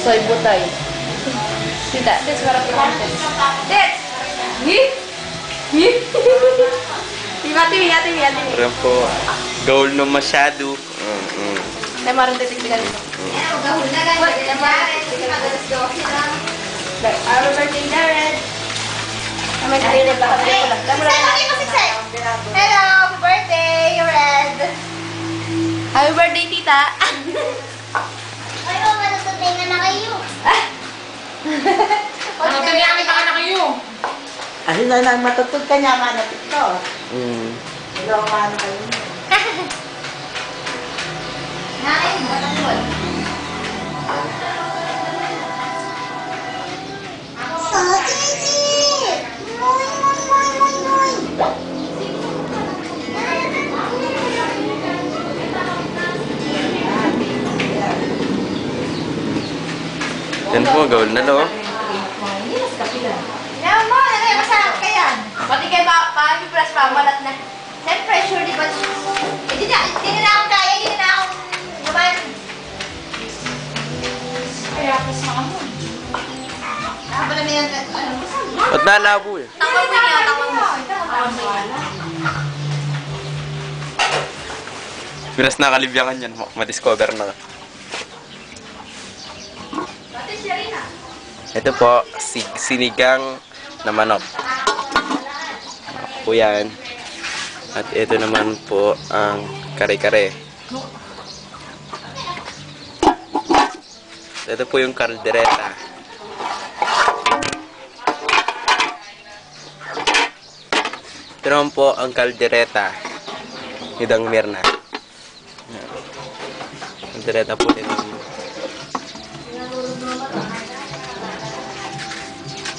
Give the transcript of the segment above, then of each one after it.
Soy butay. Tita, this para pinantes. This! Hati. Parang po, gaul na masyado. Tayo maroon titignan dito. Happy birthday, Jared! Hello, happy birthday, Red! Happy birthday, tita! Ay, oh, matutulungan na kayo. Matutulungan na kayo! Ano na matutod ka niya, manapit ko. Hello, ano kayo? Nain mo, naman. Yan po, gaul na lo. Yan mo, masarap ka yan. Pati kay Papi Plus pa, malat na. Siyempre, sure, di ba? Hindi na akong kaya, hindi na akong naman. Kaya pas mo. Ako naman yung, Ba't nalabo eh? Tawag mo niya, tawag mo. Pinas nakalibyangan yan, ma-discover na. Pati siya rin ah. Ito po, sinigang na manok. Po yan. At ito naman po ang kare-kare. Ito po yung kaldereta. Ito naman po ang kaldereta. Hidang Mirna. Kaldereta po ito.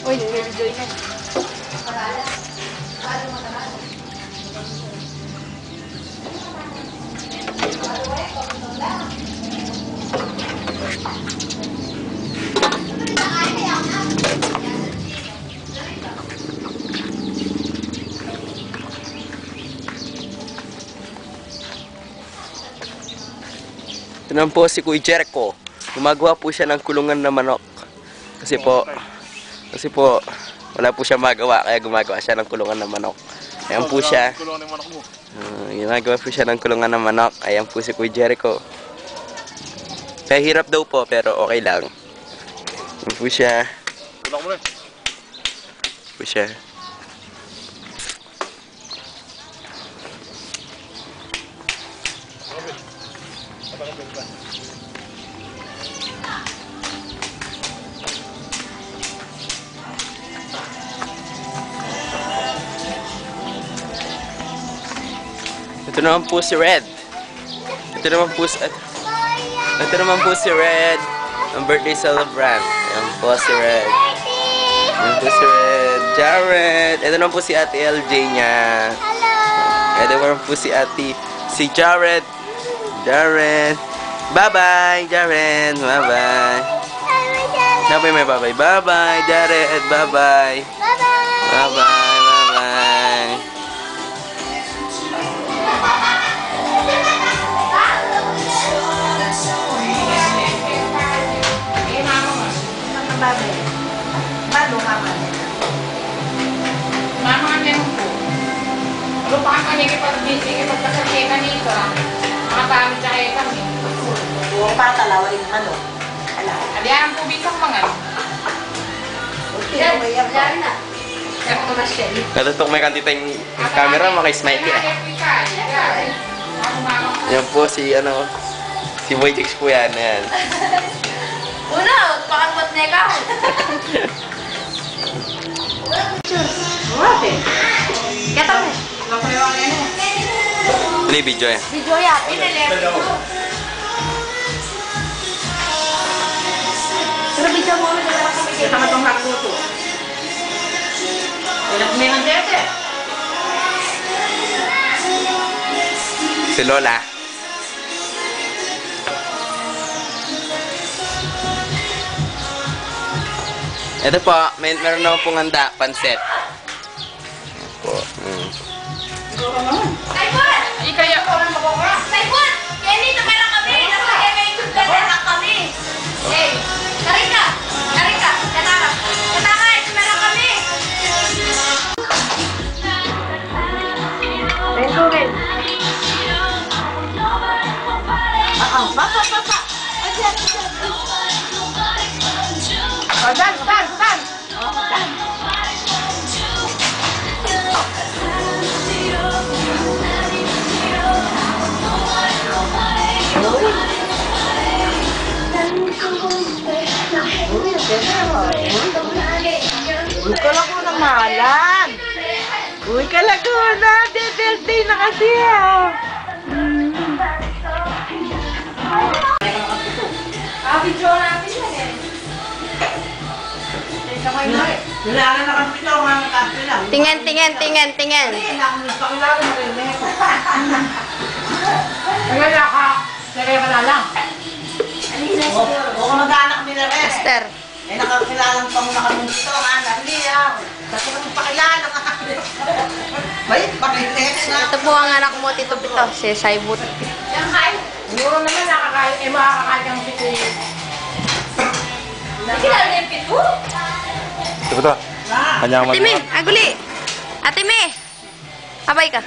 Uy, enjoy na. Ito naman po si Kuya Jericho. Gumagawa po siya ng kulungan na manok. Kasi po wala po siya magawa, kaya gumagawa siya ng kulungan ng manok. Ayan po siya. Ginagawa po siya ng kulungan ng manok. Ayan po si Kuya Jericho. Kaya hirap daw po, pero okay lang. Ayan po siya. Ayan po siya. Ito naman po si Red. Ito naman po si Red. Ang birthday celebrant. Ayan po si Red. Ayan po si Red. Jared. Ito naman po si Ate LJ niya. Hello! Ito naman po si Jared. Jared. Bye-bye, Jared. Bye-bye. Sabi may bye-bye. Bye-bye, Jared. Bye-bye. Bye-bye! Bye-bye. Bye-bye. Mama, meron po. Lupakan kami kapag-kasakya kanito. Makatamit sa kaya kami. Huwag pa talawa yung manok. Ala. Alihan po bisang mga. Okay, Yan na. Yan po na siya. Natutok may kantita yung camera, maka-smile eh. Yan po si Boy Chicks po yan. Ayan. Una, pakalmat na ikaw. Kata mo. Play video yan. Video ya. Pero video mo na lang kami. Kita mo itong hakuto. Ilang may mandete. Si Lola. Ito po, meron na pong handa, pansit. Po. Saipon! Ay, kaya ko lang makuha. Saipon! Kaya dito meron kami. Nasa may YouTube ka na kami. Hey, tari O, dance, dance, dance! Uy, Kalaguna mahalan. Uy, Kalaguna. Birthday na kasi ah. Video natin yan eh. Kamay na eh. Kailangan na kami ito, mga kape lang. Tingin, tingin, tingin, tingin. Pakilala mo rin eh. Kaya ka, lagay ka na lang. Huwag ka mag-anak nila rin. Esther. Eh, nakakilalang pa muna kami dito, anak. Hindi ah. Kasi kami pakilala ka. Bay, pakilit na. Ito po ang anak mo, Tito Pito, si Saibut. Yan kain. Siguro naman nakakain, makakakain kang pito yun. Nakilala na yung pito? Ito ba? Kanyang Ate Me, aguli. Ate Me. Abay ka.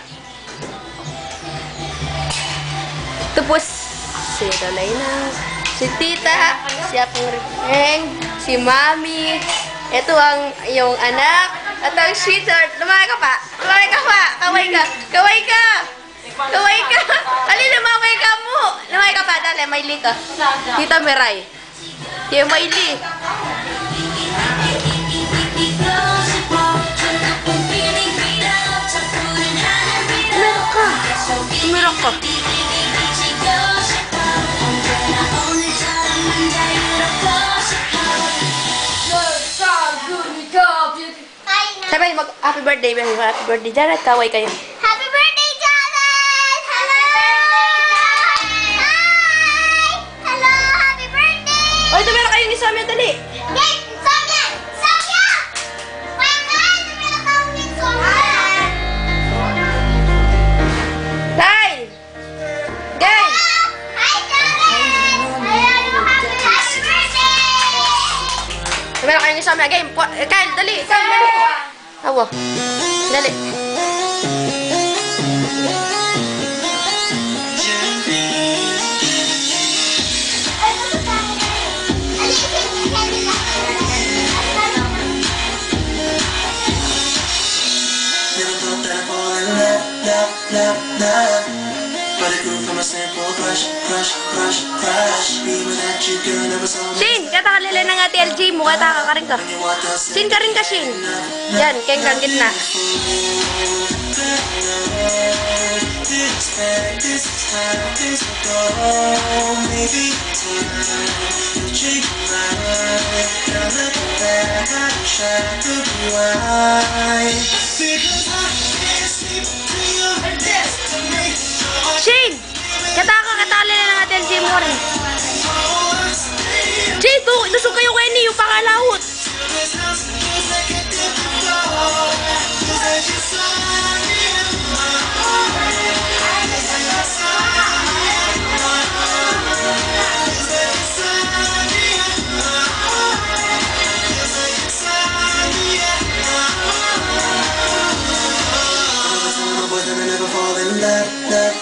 Ito po si Dolina, si Tita, si Apong Ripeng, si Mami. Ito ang iyong anak. At ang sweetheart. Lumaki ka pa. Lumaki ka pa. Kaway ka. Kaway ka. Kaway ka. Ali, lumaki ka mo. Lumaki ka pa. Dali, Maili ka. Tita Miray. Tita Maili. Meron ka. Meron ka. Sabay, happy birthday, baby. Happy birthday, Jared. Kaway kayo. Happy birthday, Jared! Hello! Hi! Hello! Happy birthday! Oy, tumira kayo ni Samia, dali. Yes! Sonia! Sonia! Wait, guys! Tumira ka ulit, Sonia! Tay! Gay! Hi, Jared! Hello! Happy birthday! Tumira kayo ni Samia. Game. Kyle, dali. Kyle, dali. Awa. Dali. Never thought that I'd fall in love. But it grew from a simple crush. Be without you, girl, never saw me. Shin, kata ka nila ng ate LG mo. Kata ka rin ka. You walked out, Shin ka rin ka, Shin. Yan, keng kang gitna. didn't expect this is how things would go. Maybe time will change my mind. Now looking back, I try to rewind. Because I can't sleep till you're next to me. Shin, kata nila ng ate LG mo rin. Shin, tusok kayo kayo niyo pangalawot. This house feels like a different floor. Feels like it's on you.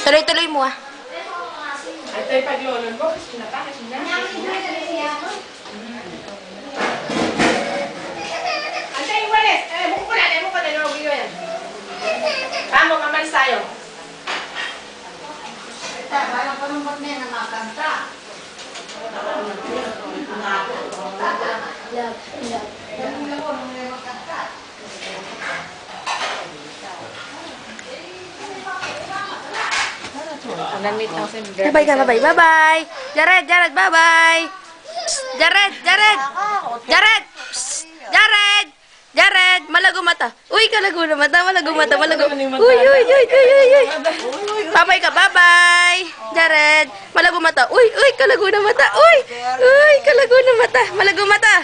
Tuloy-tuloy mo ah. Ito yung paglolon ko. Sinatakas na. Antay, walis. Buko ko na. Buko ko na. Lugi ko yan. Tamo, mamalis tayo. Parang panumot na yan ang mga kanta. Bye-bye ka, bye-bye. Bye-bye. Jared, Jared, bye-bye. Jared, Jared. Jared. Psst. Jared. Jared, malago mata. Uy, kalago na mata, malago mata, malago. Uy, uy, uy, uy, uy, uy. Bye-bye ka, bye-bye. Jared, malago mata. Uy, uy, kalago na mata. Uy, uy, kalago na mata. Malago mata.